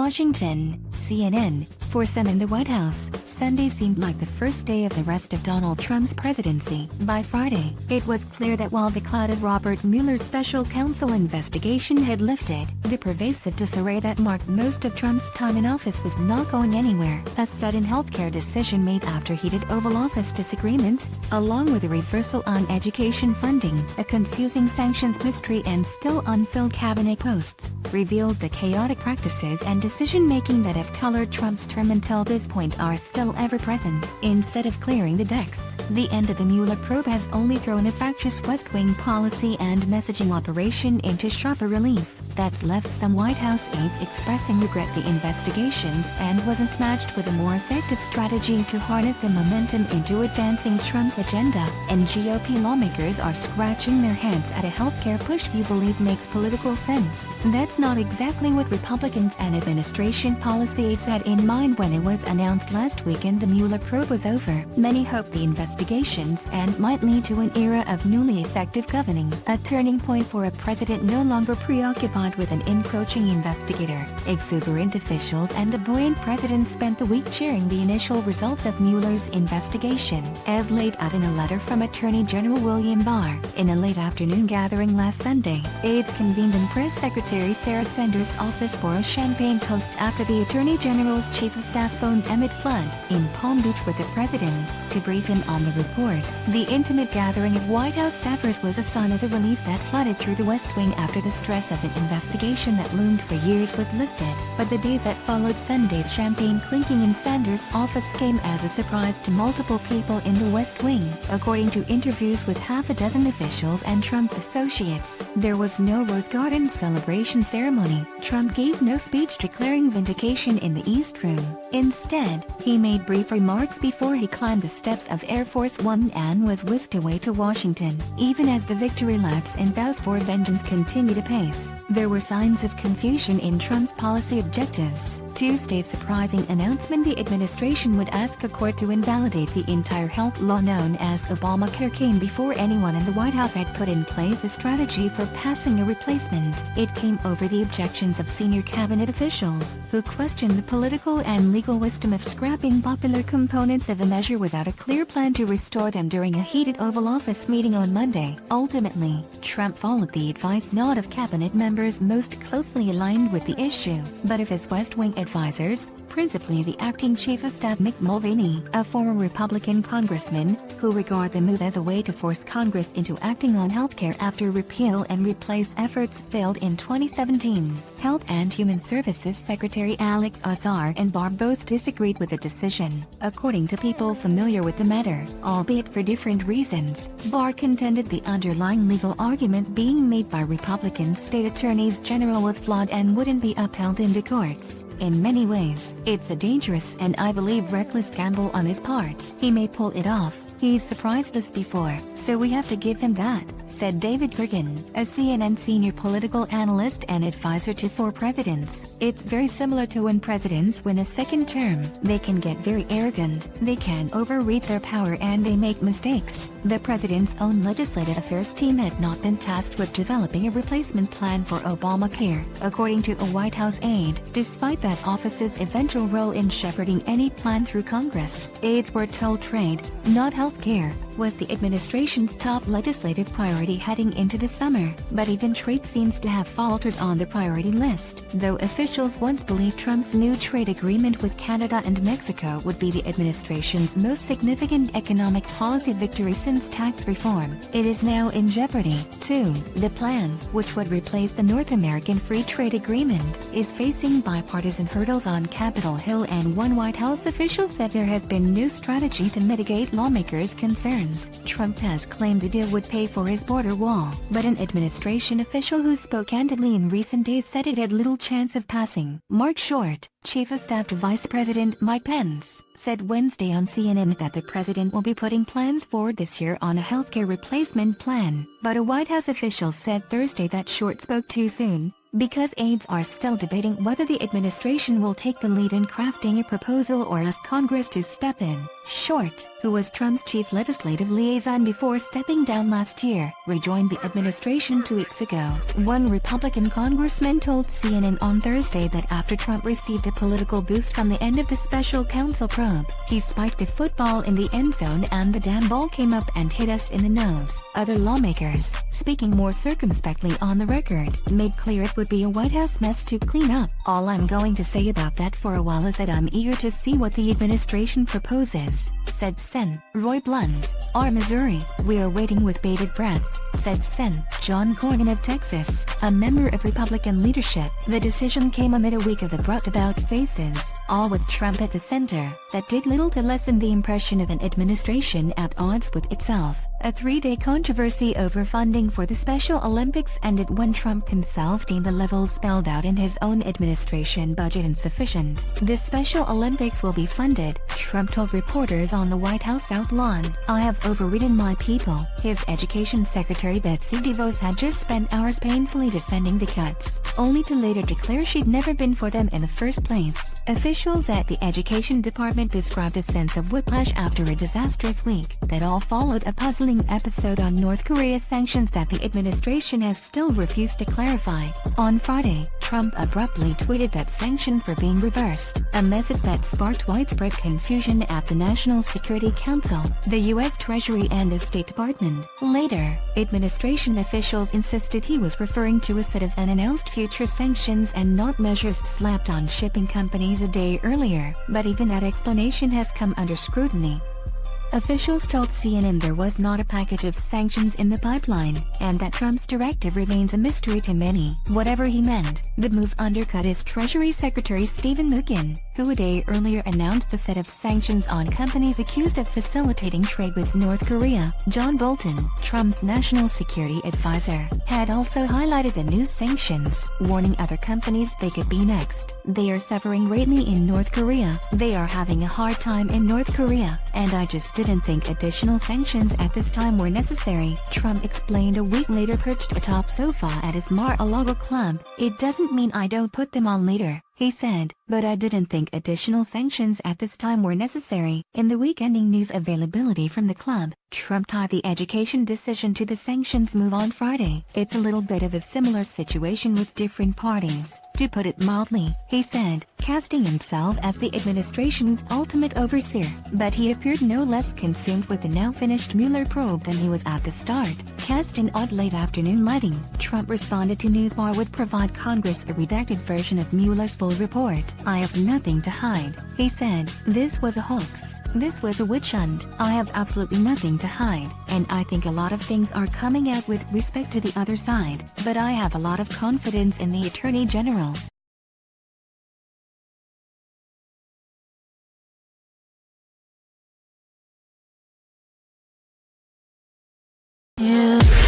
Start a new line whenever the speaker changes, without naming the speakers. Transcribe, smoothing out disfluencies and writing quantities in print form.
Washington, CNN. For some in the White House, Sunday seemed like the first day of the rest of Donald Trump's presidency. By Friday, it was clear that while the clouded Robert Mueller's special counsel investigation had lifted, the pervasive disarray that marked most of Trump's time in office was not going anywhere. A sudden healthcare decision made after heated Oval Office disagreements, along with a reversal on education funding, a confusing sanctions mystery and still unfilled cabinet posts, revealed the chaotic practices and decision-making that have colored Trump's term until this point are still ever-present. Instead of clearing the decks, the end of the Mueller probe has only thrown a fractious West Wing policy and messaging operation into sharper relief. That's left some White House aides expressing regret the investigations and wasn't matched with a more effective strategy to harness the momentum into advancing Trump's agenda, and GOP lawmakers are scratching their heads at a healthcare push few believe makes political sense. That's not exactly what Republicans and administration policy aides had in mind when it was announced last weekend the Mueller probe was over. Many hope the investigations and might lead to an era of newly effective governing, a turning point for a president no longer preoccupied with an encroaching investigator. Exuberant officials and a buoyant president spent the week cheering the initial results of Mueller's investigation, as laid out in a letter from Attorney General William Barr. In a late afternoon gathering last Sunday, aides convened in Press Secretary Sarah Sanders' office for a champagne toast after the Attorney General's Chief of Staff phoned Emmett Flood in Palm Beach with the president to brief him on the report. The intimate gathering of White House staffers was a sign of the relief that flooded through the West Wing after the stress of an investigation that loomed for years was lifted. But the days that followed Sunday's champagne clinking in Sanders' office came as a surprise to multiple people in the West Wing. According to interviews with half a dozen officials and Trump associates, there was no Rose Garden celebration ceremony. Trump gave no speech declaring vindication in the East Room. Instead, he made brief remarks before he climbed the steps of Air Force One and was whisked away to Washington. Even as the victory laps and vows for vengeance continued apace, there were signs of confusion in Trump's policy objectives. Tuesday's surprising announcement the administration would ask a court to invalidate the entire health law known as Obamacare came before anyone in the White House had put in place a strategy for passing a replacement. It came over the objections of senior cabinet officials, who questioned the political and legal wisdom of scrapping popular components of the measure without a clear plan to restore them during a heated Oval Office meeting on Monday. Ultimately, Trump followed the advice not of cabinet members most closely aligned with the issue, but of his West Wing advisors, principally the acting Chief of Staff Mick Mulvaney, a former Republican congressman, who regard the move as a way to force Congress into acting on healthcare after repeal and replace efforts failed in 2017. Health and Human Services Secretary Alex Azar and Barr both disagreed with the decision, according to people familiar with the matter, albeit for different reasons. Barr contended the underlying legal argument being made by Republican state attorneys general was flawed and wouldn't be upheld in the courts. In many ways, it's a dangerous and I believe reckless gamble on his part. He may pull it off. He's surprised us before, so we have to give him that, said David Bergen, a CNN senior political analyst and advisor to 4 presidents. It's very similar to when presidents win a second term. They can get very arrogant, they can overreach their power and they make mistakes. The president's own legislative affairs team had not been tasked with developing a replacement plan for Obamacare, according to a White House aide, despite that office's eventual role in shepherding any plan through Congress. Aides were told trade, not healthcare, was the administration's top legislative priority heading into the summer, but even trade seems to have faltered on the priority list, though officials once believed Trump's new trade agreement with Canada and Mexico would be the administration's most significant economic policy victory since tax reform. It is now in jeopardy, too. The plan, which would replace the North American Free Trade Agreement, is facing bipartisan hurdles on Capitol Hill, and one White House official said there has been no strategy to mitigate lawmakers' concerns. Trump has claimed the deal would pay for his border wall, but an administration official who spoke candidly in recent days said it had little chance of passing. Mark Short, Chief of Staff to Vice President Mike Pence, said Wednesday on CNN that the president will be putting plans forward this year on a healthcare replacement plan, but a White House official said Thursday that Short spoke too soon, because aides are still debating whether the administration will take the lead in crafting a proposal or ask Congress to step in. Short, who was Trump's chief legislative liaison before stepping down last year, rejoined the administration 2 weeks ago. One Republican congressman told CNN on Thursday that after Trump received a political boost from the end of the special counsel probe, he spiked the football in the end zone and the damn ball came up and hit us in the nose. Other lawmakers, speaking more circumspectly on the record, made clear it would be a White House mess to clean up. All I'm going to say about that for a while is that I'm eager to see what the administration proposes, said Sen. Roy Blunt, R. Missouri. We are waiting with bated breath, said Sen. John Cornyn of Texas, a member of Republican leadership. The decision came amid a week of abrupt about-faces, all with Trump at the center, that did little to lessen the impression of an administration at odds with itself. A 3-day controversy over funding for the Special Olympics ended when Trump himself deemed the levels spelled out in his own administration budget insufficient. The Special Olympics will be funded, Trump told reporters on the White House South Lawn. I have overridden my people. His Education Secretary Betsy DeVos had just spent hours painfully defending the cuts, only to later declare she'd never been for them in the first place. Officials at the Education Department described a sense of whiplash after a disastrous week that all followed a puzzling episode on North Korea's sanctions that the administration has still refused to clarify. On Friday, Trump abruptly tweeted that sanctions were being reversed, a message that sparked widespread confusion at the National Security Council, the U.S. Treasury and the State Department. Later, administration officials insisted he was referring to a set of unannounced future sanctions and not measures slapped on shipping companies a day earlier, but even that explanation has come under scrutiny. Officials told CNN there was not a package of sanctions in the pipeline, and that Trump's directive remains a mystery to many. Whatever he meant, the move undercut his Treasury Secretary Stephen Mnuchin, who a day earlier announced a set of sanctions on companies accused of facilitating trade with North Korea. John Bolton, Trump's national security advisor, had also highlighted the new sanctions, warning other companies they could be next. They are suffering greatly in North Korea. They are having a hard time in North Korea, and I just didn't think additional sanctions at this time were necessary, Trump explained a week later perched atop sofa at his Mar-a-Lago club. It doesn't mean I don't put them on later, he said, but I didn't think additional sanctions at this time were necessary. In the week-ending news availability from the club, Trump tied the education decision to the sanctions move on Friday. It's a little bit of a similar situation with different parties, to put it mildly, he said, casting himself as the administration's ultimate overseer. But he appeared no less consumed with the now-finished Mueller probe than he was at the start. Cast in odd late-afternoon lighting, Trump responded to Newsbar would provide Congress a redacted version of Mueller's full report. I have nothing to hide, he said. This was a hoax. This was a witch hunt. I have absolutely nothing to hide, and I think a lot of things are coming out with respect to the other side, but I have a lot of confidence in the Attorney General.
Yeah.